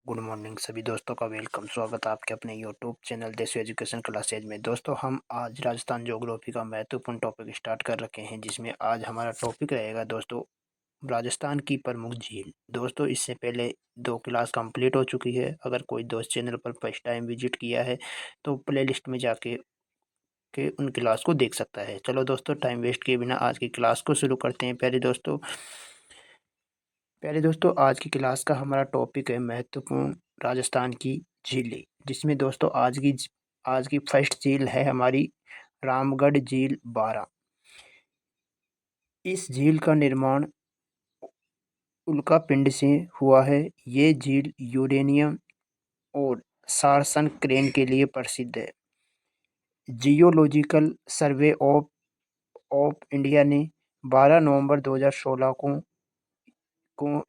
Good morning सभी दोस्तों का वेलकम। स्वागत है आपके अपने यूट्यूब चैनल देसी एजुकेशन क्लासेज में। दोस्तों हम आज राजस्थान ज्योग्राफी का महत्वपूर्ण टॉपिक स्टार्ट कर रखे हैं, जिसमें आज हमारा टॉपिक रहेगा दोस्तों राजस्थान की प्रमुख झील। दोस्तों इससे पहले 2 क्लास कंप्लीट हो चुकी है। अगर कोई दोस्त चैनल पर फर्स्ट टाइम विजिट किया है तो प्ले लिस्ट में जाके उन क्लास को देख सकता है। चलो दोस्तों टाइम वेस्ट किए बिना आज की क्लास को शुरू करते हैं। पहले दोस्तों आज की क्लास का हमारा टॉपिक है महत्वपूर्ण राजस्थान की झीलें, जिसमें दोस्तों आज की फर्स्ट झील है हमारी रामगढ़ झील 12। इस झील का निर्माण उल्कापिंड से हुआ है। ये झील यूरेनियम और सारसन क्रेन के लिए प्रसिद्ध है। जियोलॉजिकल सर्वे ऑफ इंडिया ने 12 नवंबर 2016 को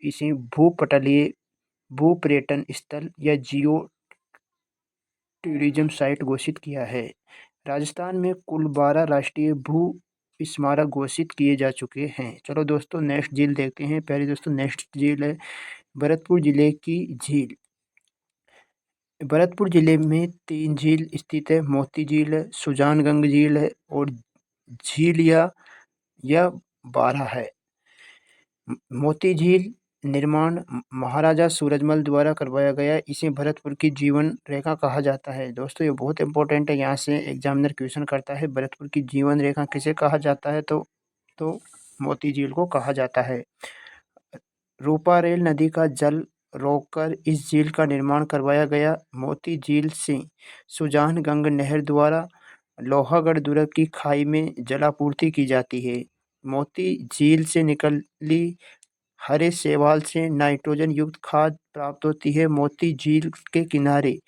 इसे भूपर्यटन स्थल या जियो टूरिज्म साइट घोषित किया है। राजस्थान में कुल 12 राष्ट्रीय भू स्मारक घोषित किए जा चुके हैं। चलो दोस्तों नेक्स्ट झील देखते हैं। पहले दोस्तों नेक्स्ट झील है भरतपुर जिले की झील। भरतपुर जिले में 3 झील स्थित है। मोती झील है, सुजानगंग झील है और झील या 12 है। मोती झील निर्माण महाराजा सूरजमल द्वारा करवाया गया। इसे भरतपुर की जीवन रेखा कहा जाता है। दोस्तों ये बहुत इंपॉर्टेंट है, यहाँ से एग्जामिनर क्वेश्चन करता है भरतपुर की जीवन रेखा किसे कहा जाता है, तो मोती झील को कहा जाता है। रूपारेल नदी का जल रोककर इस झील का निर्माण करवाया गया। मोती झील से सुजानगंग नहर द्वारा लोहागढ़ दुर्ग की खाई में जलापूर्ति की जाती है। मोती झील से निकली हरे शैवाल से नाइट्रोजन युक्त खाद प्राप्त होती है। मोती झील के किनारे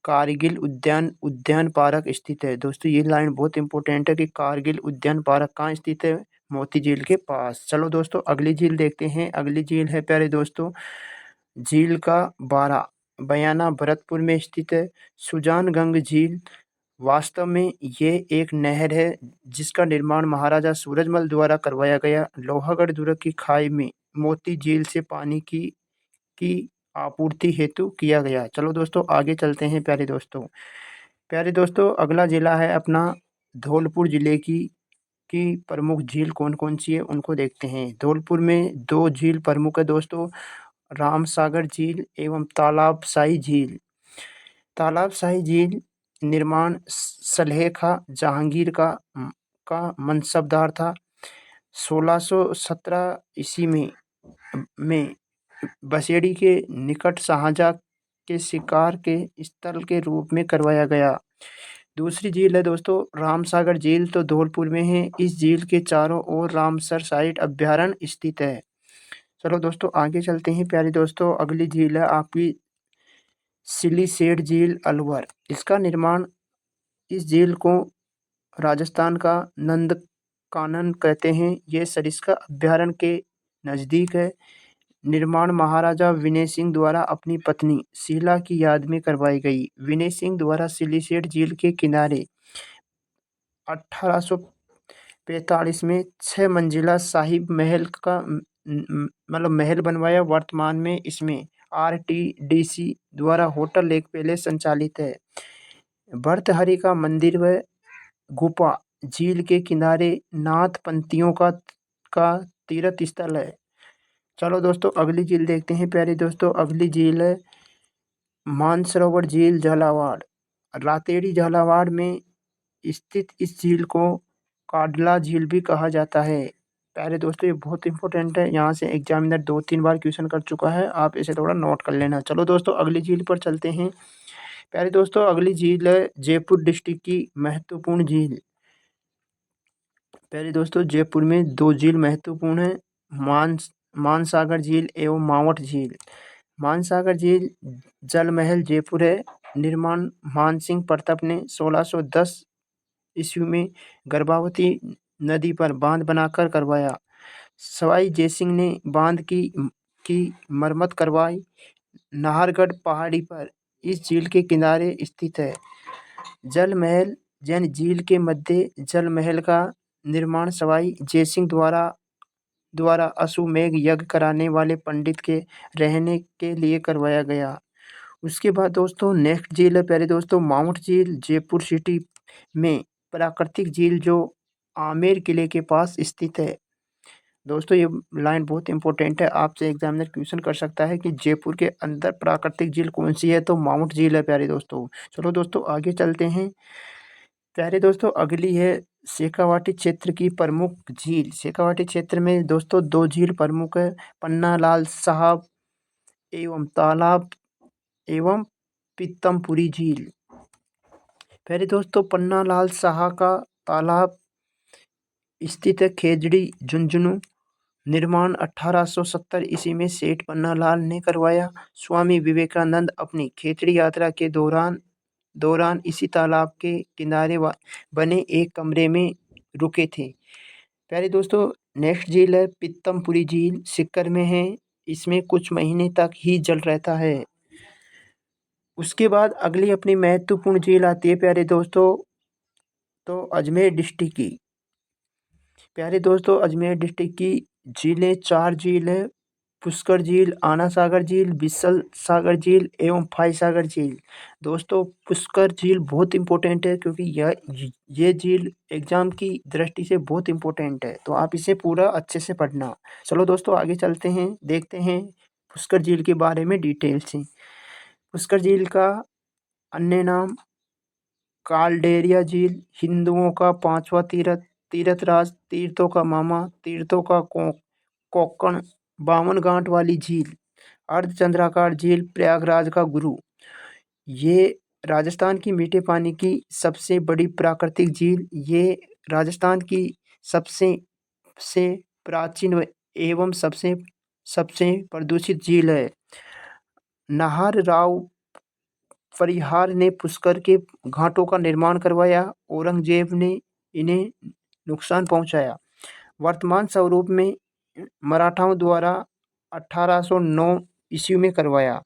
कारगिल उद्यान पार्क स्थित है। दोस्तों ये लाइन बहुत इंपॉर्टेंट है कि कारगिल उद्यान पार्क कहाँ स्थित है, मोती झील के पास। चलो दोस्तों अगली झील देखते हैं। अगली झील है प्यारे दोस्तों झील का 12 बयाना भरतपुर में स्थित है। सुजानगंग झील वास्तव में ये एक नहर है जिसका निर्माण महाराजा सूरजमल द्वारा करवाया गया। लोहागढ़ दुर्ग की खाई में मोती झील से पानी की आपूर्ति हेतु किया गया। चलो दोस्तों आगे चलते हैं प्यारे दोस्तों अगला जिला है अपना धौलपुर जिले की प्रमुख झील कौन कौन सी है उनको देखते हैं। धौलपुर में 2 झील प्रमुख है दोस्तों, रामसागर झील एवं तालाबशाही झील। तालाबशाही झील निर्माण सलेखा जहांगीर का मनसबदार था। 1617 ईस्वी में बसेड़ी के निकट शाहजहाँ के शिकार के स्थल के रूप में करवाया गया। दूसरी झील है दोस्तों रामसागर झील, तो धौलपुर में है। इस झील के चारों ओर रामसर साइट अभ्यारण्य स्थित है। चलो दोस्तों आगे चलते हैं प्यारे दोस्तों। अगली झील है आपकी सिलीसेठ झील अलवर। इसका निर्माण इस झील को राजस्थान का नंदकानन कहते हैं। ये सरिस्का अभ्यारण्य के नज़दीक है। निर्माण महाराजा विनय सिंह द्वारा अपनी पत्नी शीला की याद में करवाई गई। विनय सिंह द्वारा सिलीसेठ झील के किनारे 1845 में 6 मंजिला शाही महल का मतलब महल बनवाया। वर्तमान में इसमें आरटीडीसी द्वारा होटल लेक पैलेस संचालित है। भर्तहरि का मंदिर व गुफा झील के किनारे नाथ पंथियों का तीर्थ स्थल है। चलो दोस्तों अगली झील देखते हैं प्यारे दोस्तों। अगली झील है मानसरोवर झील झालावाड़। रातेड़ी झालावाड़ में स्थित इस झील को काडला झील भी कहा जाता है। प्यारे दोस्तों ये बहुत इंपॉर्टेंट है, यहाँ से एग्जामिनर 2-3 बार क्वेश्चन कर चुका है, आप इसे थोड़ा नोट कर लेना। चलो दोस्तों अगली झील पर चलते हैं। प्यारे दोस्तों अगली झील है जयपुर डिस्ट्रिक्ट की महत्वपूर्ण झील। प्यारे दोस्तों जयपुर में 2 झील महत्वपूर्ण है, मानसागर झील एवं मावट झील। मानसागर झील जल महल जयपुर है। निर्माण मानसिंह प्रताप ने 1610 ईस्वी में गर्भावती नदी पर बांध बनाकर करवाया। सवाई जयसिंह ने बांध की मरम्मत करवाई। नाहरगढ़ पहाड़ी पर इस झील के किनारे स्थित है। जल महल जैन झील के मध्य जल महल का निर्माण सवाई जयसिंह द्वारा अश्वमेध यज्ञ कराने वाले पंडित के रहने के लिए करवाया गया। उसके बाद दोस्तों नेक्स्ट झील है प्यारे दोस्तों माउंट झील, जयपुर सिटी में प्राकृतिक झील जो आमेर किले के पास स्थित है। दोस्तों ये लाइन बहुत इंपॉर्टेंट है, आपसे एग्जामिनर क्वेश्चन कर सकता है कि जयपुर के अंदर प्राकृतिक झील कौन सी है, तो माउंट झील है प्यारे दोस्तों। चलो दोस्तों आगे चलते हैं। प्यारे दोस्तों अगली है शेखावाटी क्षेत्र की प्रमुख झील। शेखावाटी क्षेत्र में दोस्तों दो झील प्रमुख है, पन्ना लाल साहब एवं तालाब एवं पीतमपुरी झील। प्यारे दोस्तों पन्ना लाल साहा का तालाब स्थित है खेजड़ी झुंझुनू। निर्माण 1870 ईस्वी में सेठ पन्नालाल ने करवाया। स्वामी विवेकानंद अपनी खेतड़ी यात्रा के दौरान इसी तालाब के किनारे बने एक कमरे में रुके थे। प्यारे दोस्तों नेक्स्ट झील है पीतमपुरी झील, सिक्कर में है। इसमें कुछ महीने तक ही जल रहता है। उसके बाद अगली अपनी महत्वपूर्ण झील आती है प्यारे दोस्तों, तो अजमेर डिस्ट्रिक्ट की। प्यारे दोस्तों अजमेर डिस्ट्रिक्ट की झीलें चार झील है, पुष्कर झील, आना सागर झील, बिसल सागर झील एवं फाई सागर झील। दोस्तों पुष्कर झील बहुत इंपॉर्टेंट है क्योंकि ये झील एग्जाम की दृष्टि से बहुत इंपॉर्टेंट है, तो आप इसे पूरा अच्छे से पढ़ना। चलो दोस्तों आगे चलते हैं, देखते हैं पुष्कर झील के बारे में डिटेल से। पुष्कर झील का अन्य नाम कालडेरिया झील, हिंदुओं का पांचवा तीर्थराज, तीर्थों का मामा, तीर्थों का कोकण, 52 गांठ वाली झील, अर्धचंद्राकार झील, प्रयागराज का गुरु। ये राजस्थान की मीठे पानी की सबसे बड़ी प्राकृतिक झील, ये राजस्थान की सबसे से प्राचीन एवं सबसे सबसे प्रदूषित झील है। नाहर राव परिहार ने पुष्कर के घाटों का निर्माण करवाया, औरंगजेब ने इन्हें नुकसान पहुंचाया। वर्तमान स्वरूप में मराठाओं द्वारा 1809 ईस्वी में करवाया।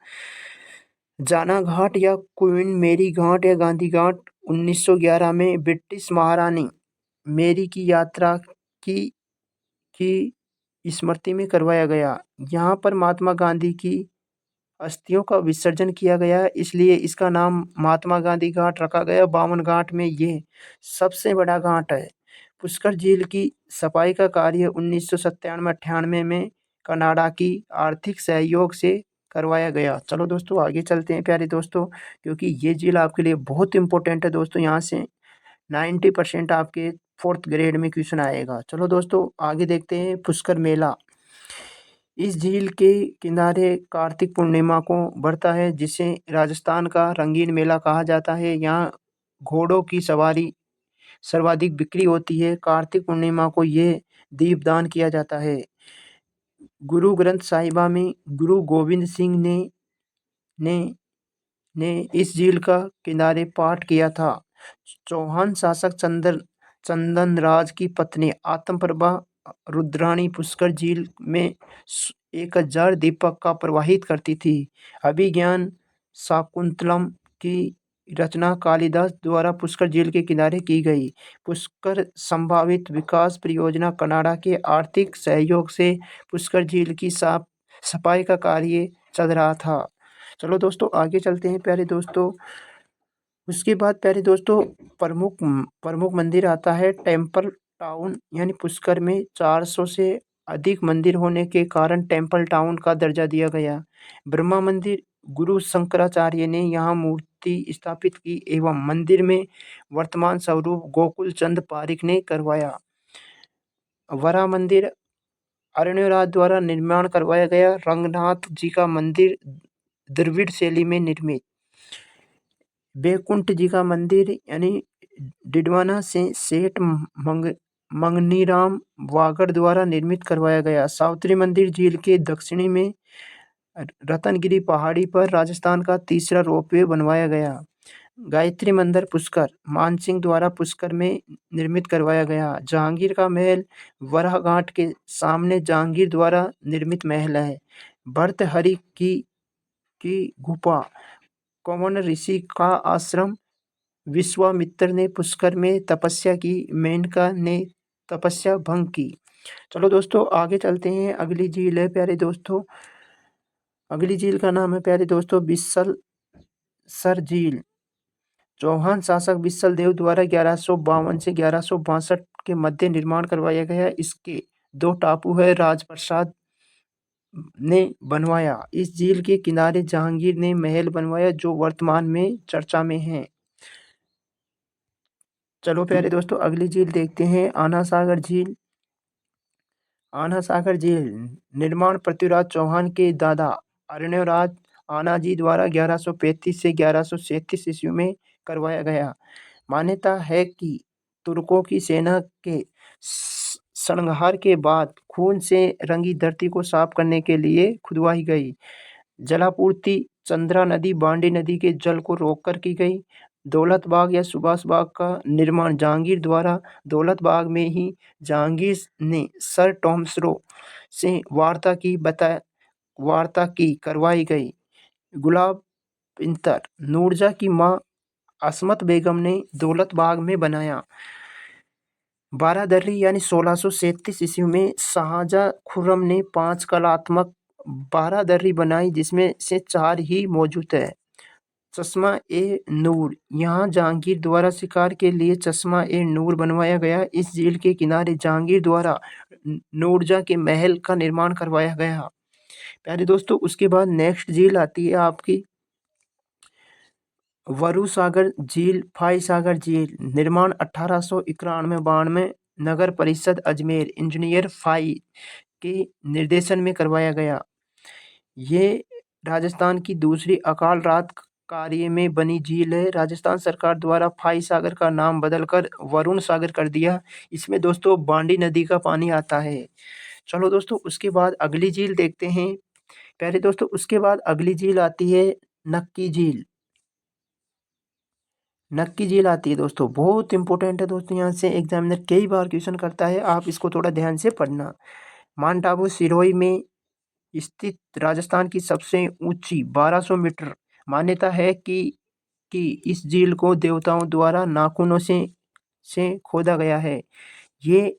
जाना घाट या क्वीन मेरी घाट या गांधी घाट 1911 में ब्रिटिश महारानी मेरी की यात्रा की स्मृति में करवाया गया। यहाँ पर महात्मा गांधी की अस्थियों का विसर्जन किया गया, इसलिए इसका नाम महात्मा गांधी घाट रखा गया। 52 घाट में ये सबसे बड़ा घाट है। पुष्कर झील की सफाई का कार्य 1997-98 में कनाडा की आर्थिक सहयोग से करवाया गया। चलो दोस्तों आगे चलते हैं प्यारे दोस्तों, क्योंकि ये झील आपके लिए बहुत इंपॉर्टेंट है दोस्तों। यहाँ से 90% आपके 4th ग्रेड में क्वेश्चन आएगा। चलो दोस्तों आगे देखते हैं पुष्कर मेला। इस झील के किनारे कार्तिक पूर्णिमा को बढ़ता है, जिसे राजस्थान का रंगीन मेला कहा जाता है। यहाँ घोड़ों की सवारी सर्वाधिक बिक्री होती है। कार्तिक पूर्णिमा को ये दीपदान किया जाता है। गुरु ग्रंथ साहिबा में गुरु गोविंद सिंह ने ने इस झील का किनारे पाठ किया था। चौहान शासक चंदन राज की पत्नी आत्मप्रभा रुद्राणी पुष्कर झील में 1000 दीपक का प्रवाहित करती थी। अभिज्ञान शाकुंतलम की रचना कालिदास द्वारा पुष्कर झील के किनारे की गई। पुष्कर संभावित विकास परियोजना कनाडा के आर्थिक सहयोग से पुष्कर झील की सफाई का कार्य चल रहा था। चलो दोस्तों आगे चलते हैं प्यारे दोस्तों। उसके बाद प्यारे दोस्तों प्रमुख मंदिर आता है टेम्पल टाउन, यानी पुष्कर में 400 से अधिक मंदिर होने के कारण टेम्पल टाउन का दर्जा दिया गया। ब्रह्मा मंदिर गुरु शंकराचार्य ने यहाँ मूर्ति स्थापित की एवं मंदिर में वर्तमान स्वरूप गोकुल चंद पारिक ने करवाया। वरा मंदिर अरण्यराज द्वारा निर्माण करवाया गया। रंगनाथ जी का मंदिर द्रविड़ शैली में निर्मित। बैकुंठ जी का मंदिर यानी डिडवाना से सेठ मंगनीराम वागड़ द्वारा निर्मित करवाया गया। सावित्री मंदिर झील के दक्षिणी में रतनगिरी पहाड़ी पर राजस्थान का तीसरा रोपवे बनवाया गया। गायत्री मंदिर पुष्कर मानसिंह द्वारा पुष्कर में निर्मित करवाया गया। जहांगीर का महल वराह घाट के सामने जहांगीर द्वारा निर्मित महल है। भर्तहरि की गुफा कौन ऋषि का आश्रम विश्वामित्र ने पुष्कर में तपस्या की, मेनका ने तपस्या भंग की। चलो दोस्तों आगे चलते हैं। अगली झील है प्यारे दोस्तों, अगली झील का नाम है प्यारे दोस्तों सर झील चौहान शासक विसल देव द्वारा 1152 से 1162 के मध्य निर्माण करवाया गया। इसके 2 टापू है, राजप्रसाद ने बनवाया। इस झील के किनारे जहांगीर ने महल बनवाया जो वर्तमान में चर्चा में है। चलो प्यारे दोस्तों अगली झील देखते हैं, आना सागर झील। आना सागर झील निर्माण पृथ्वीराज चौहान के दादा अरण्यराज आना जी द्वारा 1135 से 1137 ईस्वी में करवाया गया। मान्यता है कि तुर्कों की सेना के संहार के बाद खून से रंगी धरती को साफ करने के लिए खुदवाई गई। जलापूर्ति चंद्रा नदी बांडी नदी के जल को रोककर की गई। दौलत बाग या सुभाष बाग का निर्माण जहांगीर द्वारा दौलत बाग में ही जहांगीर ने सर टॉमस्रो से वार्ता की करवाई गई। गुलाब इंतर नूरजहाँ की मां असमत बेगम ने दौलत बाग में बनाया। बारादर्री यानी 1637 ईस्वी में शाहजहां खुर्रम ने 5 कलात्मक बारादर्री बनाई जिसमें से 4 ही मौजूद है। चश्मा ए नूर यहाँ जहांगीर द्वारा शिकार के लिए चश्मा ए नूर बनवाया गया। इस झील के किनारे जहांगीर द्वारा नूरजहाँ के महल का निर्माण करवाया गया। प्यारे दोस्तों उसके बाद नेक्स्ट झील आती है आपकी वरू सागर झील, फाई सागर झील। निर्माण 1891-92 नगर परिषद अजमेर इंजीनियर फाई के निर्देशन में करवाया गया। ये राजस्थान की दूसरी अकाल रात कार्य में बनी झील है। राजस्थान सरकार द्वारा फाई सागर का नाम बदलकर वरुण सागर कर दिया। इसमें दोस्तों बांडी नदी का पानी आता है। चलो दोस्तों उसके बाद अगली झील देखते हैं। प्यारे दोस्तों उसके बाद अगली झील आती है नक्की झील। नक्की झील आती है दोस्तों, बहुत इंपॉर्टेंट है दोस्तों, यहाँ से एग्जामिनर कई बार क्वेश्चन करता है, आप इसको थोड़ा ध्यान से पढ़ना। माउंट आबू सिरोही में स्थित राजस्थान की सबसे ऊंची 1200 मीटर। मान्यता है कि इस झील को देवताओं द्वारा नाखूनों से खोदा गया है। ये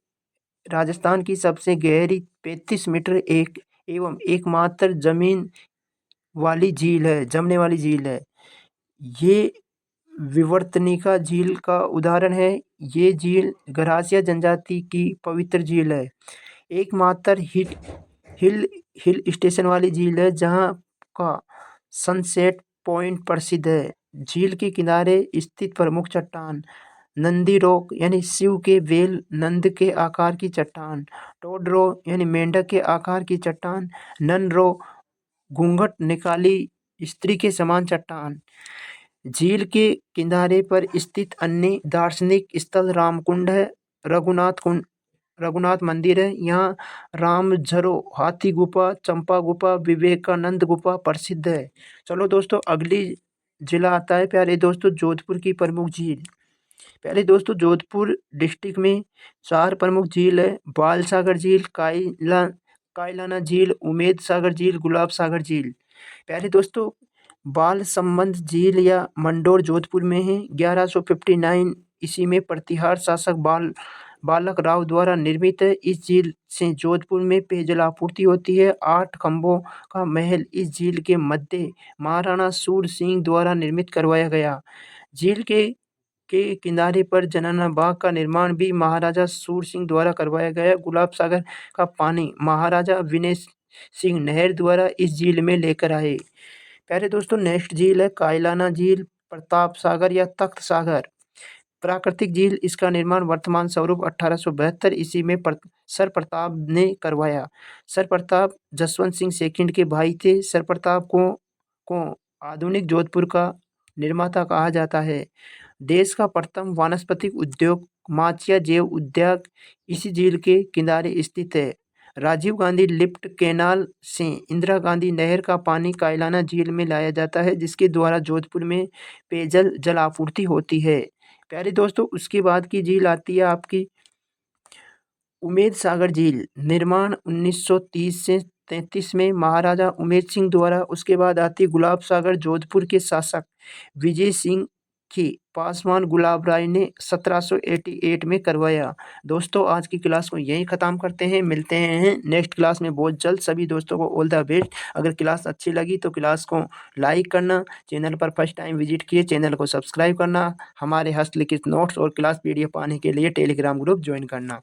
राजस्थान की सबसे गहरी 35 मीटर एवं एकमात्र जमीन वाली झील है, जमने वाली झील है। ये विवर्तनिका झील का उदाहरण है। ये झील गरासिया जनजाति की पवित्र झील है। एकमात्र हिल स्टेशन वाली झील है जहाँ का सनसेट पॉइंट प्रसिद्ध है। झील के किनारे स्थित प्रमुख चट्टान नंदी रॉक यानी शिव के वेल नंद के आकार की चट्टान, टोड रो यानी मेंढक के आकार की चट्टान, नन रो घूंघट निकाली स्त्री के समान चट्टान। झील के किनारे पर स्थित अन्य दार्शनिक स्थल रामकुंड है, रघुनाथ मंदिर है। यहाँ राम झरो हाथी गुफा, चंपा गुफा, विवेकानंद गुफा प्रसिद्ध है। चलो दोस्तों अगली जिला आता है प्यारे दोस्तों जोधपुर की प्रमुख झील। प्यारे दोस्तों जोधपुर डिस्ट्रिक्ट में 4 प्रमुख झील है, बाल सागर झील, कायलाना झील, उमेद सागर झील, गुलाब सागर झील। प्यारे दोस्तों बाल संबंध झील या मंडोर जोधपुर में है। 1159 ईस्वी में प्रतिहार शासक बालक राव द्वारा निर्मित है। इस झील से जोधपुर में पेयजल आपूर्ति होती है। 8 खंभों का महल इस झील के मध्य महाराणा सूर सिंह द्वारा निर्मित करवाया गया। झील के किनारे पर जनाना बाग का निर्माण भी महाराजा सूर सिंह द्वारा करवाया गया। गुलाब सागर का पानी महाराजा विनय सिंह नहर द्वारा इस झील में लेकर आए। प्यारे दोस्तों नेक्स्ट झील है कायलाना झील, प्रताप सागर या तख्त सागर प्राकृतिक झील। इसका निर्माण वर्तमान स्वरूप 1872 ईस्वी में सर प्रताप ने करवाया। सर प्रताप जसवंत सिंह सेकंड के भाई थे। सर प्रताप को आधुनिक जोधपुर का निर्माता कहा जाता है। देश का प्रथम वानस्पतिक उद्योग माचिया जैव उद्योग इसी झील के किनारे स्थित है। राजीव गांधी लिफ्ट कैनाल से इंदिरा गांधी नहर का पानी कायलाना झील में लाया जाता है जिसके द्वारा जोधपुर में पेयजल जल आपूर्ति होती है। प्यारे दोस्तों उसके बाद की झील आती है आपकी उमेद सागर झील। निर्माण 1930 से 33 में महाराजा उमेद सिंह द्वारा। उसके बाद आती गुलाब सागर जोधपुर के शासक विजय सिंह कि पासवान गुलाब राय ने 1788 में करवाया। दोस्तों आज की क्लास को यहीं ख़त्म करते हैं, मिलते हैं नेक्स्ट क्लास में बहुत जल्द। सभी दोस्तों को ऑल द बेस्ट। अगर क्लास अच्छी लगी तो क्लास को लाइक करना, चैनल पर फर्स्ट टाइम विजिट किए चैनल को सब्सक्राइब करना, हमारे हस्तलिखित नोट्स और क्लास पीडीएफ पाने के लिए टेलीग्राम ग्रुप ज्वाइन करना।